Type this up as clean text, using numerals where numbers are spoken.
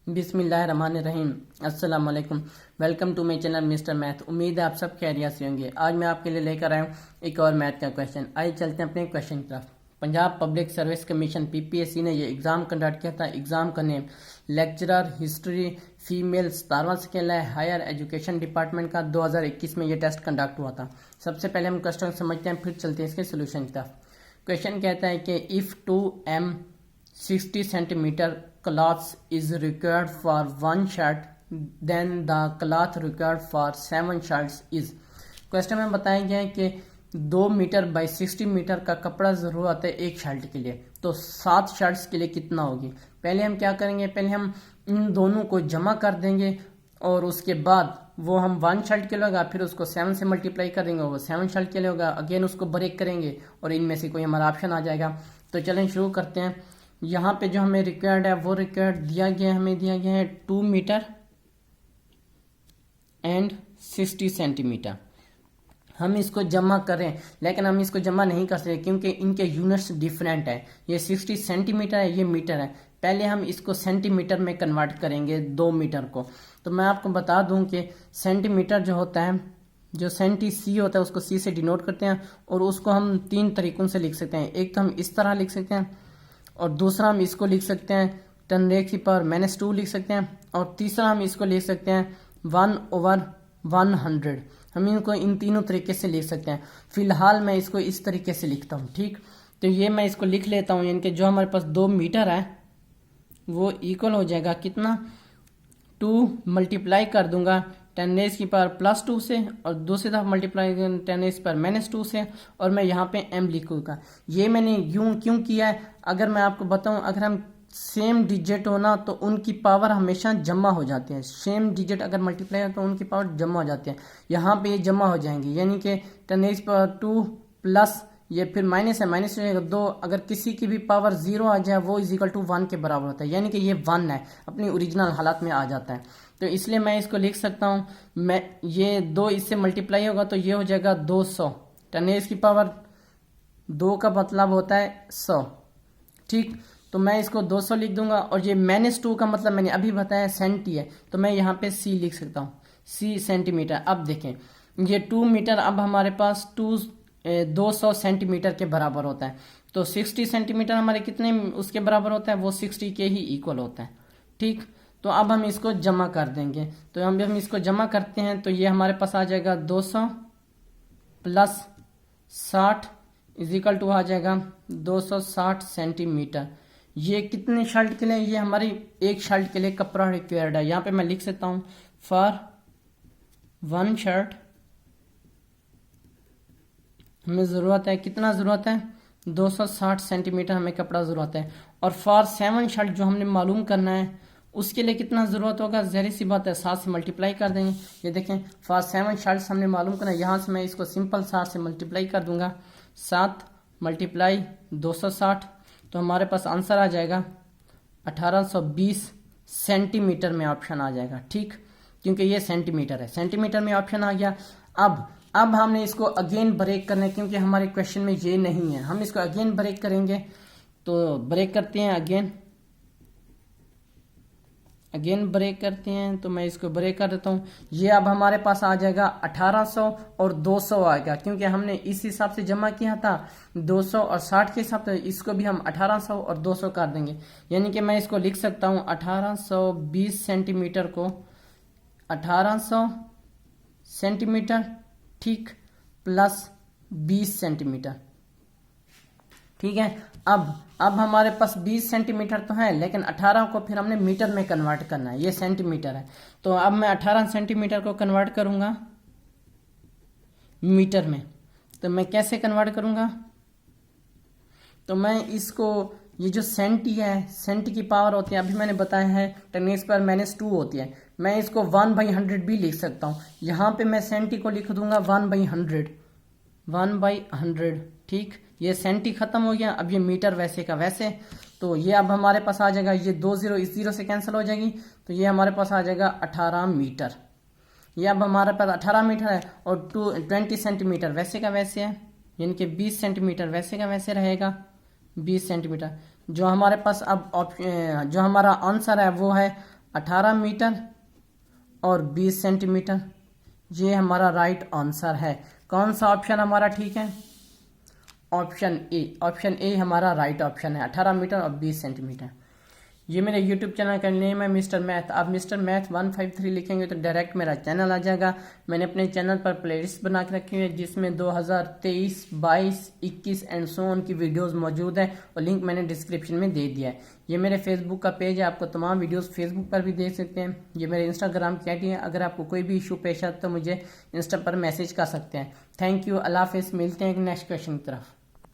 बिस्मिल्लाहिर्रहमानिर्रहीम। अस्सलाम वालेकुम। Welcome to my channel Mister Math. उम्मीद है आप सब खैरियत से होंगे। आज मैं आपके लिए लेकर आया हूँ एक और मैथ का क्वेश्चन। आइए चलते हैं अपने क्वेश्चन की तरफ। Punjab public service commission PPSC ने ये एग्ज़ाम कंडक्ट किया था। एग्ज़ाम का नेम लेक्चरर हिस्ट्री फीमेल 17वां स्केल है, हायर एजुकेशन डिपार्टमेंट का। 2021 में ये टेस्ट कंडक्ट हुआ था। सबसे पहले हम क्वेश्चन समझते हैं, फिर चलते हैं इसके सोल्यूशन की तरफ। क्वेश्चन कहता है कि if 2m 60 centimeter cloth is required for one shirt, then the cloth required for 7 shirts is। Question में बताया गया है कि 2 मीटर बाई 60 मीटर का कपड़ा जरूरत है एक शर्ट के लिए, तो 7 शर्ट्स के लिए कितना होगी। पहले हम क्या करेंगे, पहले हम इन दोनों को जमा कर देंगे और उसके बाद वो हम 1 शर्ट के लिए होगा, फिर उसको 7 से मल्टीप्लाई कर देंगे, वो 7 शर्ट के लिए होगा। अगेन उसको ब्रेक करेंगे और इनमें से कोई हमारा ऑप्शन आ जाएगा। तो चलें शुरू करते हैं। यहाँ पे जो हमें रिक्वायर्ड है वो रिक्वायर्ड दिया गया है, हमें दिया गया है 2 मीटर एंड 60 सेंटीमीटर। हम इसको जमा करें, लेकिन हम इसको जमा नहीं कर सकते क्योंकि इनके यूनिट्स डिफरेंट है। ये 60 सेंटीमीटर है, ये मीटर है। पहले हम इसको सेंटीमीटर में कन्वर्ट करेंगे 2 मीटर को। तो मैं आपको बता दूं कि सेंटीमीटर जो होता है, जो सेंटी सी होता है उसको सी से डिनोट करते हैं और उसको हम 3 तरीकों से लिख सकते हैं। एक तो हम इस तरह लिख सकते हैं और दूसरा हम इसको लिख सकते हैं 10⁻⁻² लिख सकते हैं और तीसरा हम इसको लिख सकते हैं 1/100। हम इनको इन तीनों तरीके से लिख सकते हैं। फिलहाल मैं इसको इस तरीके से लिखता हूँ, ठीक। तो ये मैं इसको लिख लेता हूँ, यानी कि जो हमारे पास 2 मीटर है वो इक्वल हो जाएगा कितना, 2 मल्टीप्लाई कर दूंगा 10⁻+2 से और दूसरी तरफ मल्टीप्लाई 10⁻⁻² से और मैं यहाँ पे m लिखूंगा। ये मैंने यूं क्यों किया है, अगर मैं आपको बताऊं, अगर हम सेम डिजिट हो ना तो उनकी पावर हमेशा जमा हो जाती है। सेम डिजिट अगर मल्टीप्लाई हो तो उनकी पावर जमा हो जाती है। यहाँ पे ये जमा हो जाएंगी, यानी कि 10⁻² प्लस ये फिर माइनस है, माइनस हो जाएगा 2। अगर किसी की भी पावर 0 आ जाए वो = 1 के बराबर होता है, यानी कि ये 1 है, अपनी ओरिजिनल हालत में आ जाता है। तो इसलिए मैं इसको लिख सकता हूँ, मैं ये 2 इससे मल्टीप्लाई होगा तो ये हो जाएगा 200। 10⁻2 का मतलब होता है 100, ठीक। तो मैं इसको 200 लिख दूंगा और ये -2 का मतलब मैंने अभी बताया सेंटी है, तो मैं यहाँ पे सी लिख सकता हूँ, सी सेंटीमीटर। अब देखें ये 2 मीटर अब हमारे पास 200 सेंटीमीटर के बराबर होता है, तो 60 सेंटीमीटर हमारे कितने उसके बराबर होता है, वो 60 के ही इक्वल होता है, ठीक। तो अब हम इसको जमा कर देंगे। तो हम इसको जमा करते हैं तो ये हमारे पास आ जाएगा 200 + 60 = आ जाएगा 260 सेंटीमीटर। ये कितने शर्ट के लिए, ये हमारी एक शर्ट के लिए कपड़ा रिक्वायर्ड है। यहाँ पे मैं लिख सकता हूँ फॉर 1 शर्ट हमें ज़रूरत है, कितना ज़रूरत है, 260 सेंटीमीटर हमें कपड़ा ज़रूरत है। और फॉर 7 शर्ट जो हमने मालूम करना है उसके लिए कितना ज़रूरत होगा, ज़हरी सी बात है, 7 से मल्टीप्लाई कर देंगे। ये देखें फॉर 7 शर्ट्स हमने मालूम करना है, यहाँ से मैं इसको सिंपल 7 से मल्टीप्लाई कर दूंगा, 7 × 260, तो हमारे पास आंसर आ जाएगा 1820 सेंटीमीटर में ऑप्शन आ जाएगा, ठीक। क्योंकि ये सेंटीमीटर है, सेंटीमीटर में ऑप्शन आ गया। अब हमने इसको अगेन ब्रेक करना है क्योंकि हमारे क्वेश्चन में ये नहीं है। हम इसको अगेन ब्रेक करेंगे, तो ब्रेक करते हैं, अगेन ब्रेक करते हैं। तो मैं इसको ब्रेक कर देता हूँ। ये अब हमारे पास आ जाएगा 1800 और 200 आएगा, क्योंकि हमने इस हिसाब से जमा किया था 200 और 60 के हिसाब से, इसको भी हम 1800 और 200 कर देंगे। यानी कि मैं इसको लिख सकता हूँ 1820 सेंटीमीटर को 1800 सेंटीमीटर, ठीक, प्लस 20 सेंटीमीटर, ठीक है। अब हमारे पास 20 सेंटीमीटर तो है, लेकिन 18 को फिर हमने मीटर में कन्वर्ट करना है, ये सेंटीमीटर है। तो अब मैं 18 सेंटीमीटर को कन्वर्ट करूंगा मीटर में। तो मैं कैसे कन्वर्ट करूंगा, तो मैं इसको, ये जो सेंटी है, सेंटी की पावर होती है, अभी मैंने बताया है 10⁻⁻² होती है। मैं इसको 1/100 भी लिख सकता हूँ। यहाँ पे मैं सेंटी को लिख दूंगा 1/100, ठीक। ये सेंटी खत्म हो गया, अब ये मीटर वैसे का वैसे। तो ये अब हमारे पास आ जाएगा, ये 2 0 इस 0 से कैंसिल हो जाएगी, तो ये हमारे पास आ जाएगा 18 मीटर। ये अब हमारे पास 18 मीटर है और 20 सेंटीमीटर वैसे का वैसे है, यानी कि 20 सेंटीमीटर वैसे का वैसे रहेगा, 20 सेंटीमीटर। जो हमारे पास अब जो हमारा आंसर है वो है 18 मीटर और 20 सेंटीमीटर। ये हमारा राइट आंसर है। कौन सा ऑप्शन हमारा ठीक है? Option A. ऑप्शन ए हमारा राइट ऑप्शन है, 18 मीटर और 20 सेंटीमीटर। ये मेरे YouTube चैनल का नेम है मिस्टर मैथ। आप मिस्टर मैथ 153 लिखेंगे तो डायरेक्ट मेरा चैनल आ जाएगा। मैंने अपने चैनल पर प्लेलिस्ट बना के रखी हुई है जिसमें 2023, 22, 21 एंड सो ऑन की वीडियोस मौजूद है और लिंक मैंने डिस्क्रिप्शन में दे दिया है। ये मेरे फेसबुक का पेज है, आपको तमाम वीडियोस फेसबुक पर भी देख सकते हैं। ये मेरे इंस्टाग्राम की आईडी है। अगर आपको कोई भी इशू पेश आता तो मुझे इंस्टा पर मैसेज कर सकते हैं। थैंक यू, अल्लाह हाफिज़। मिलते हैं नेक्स्ट क्वेश्चन की तरफ।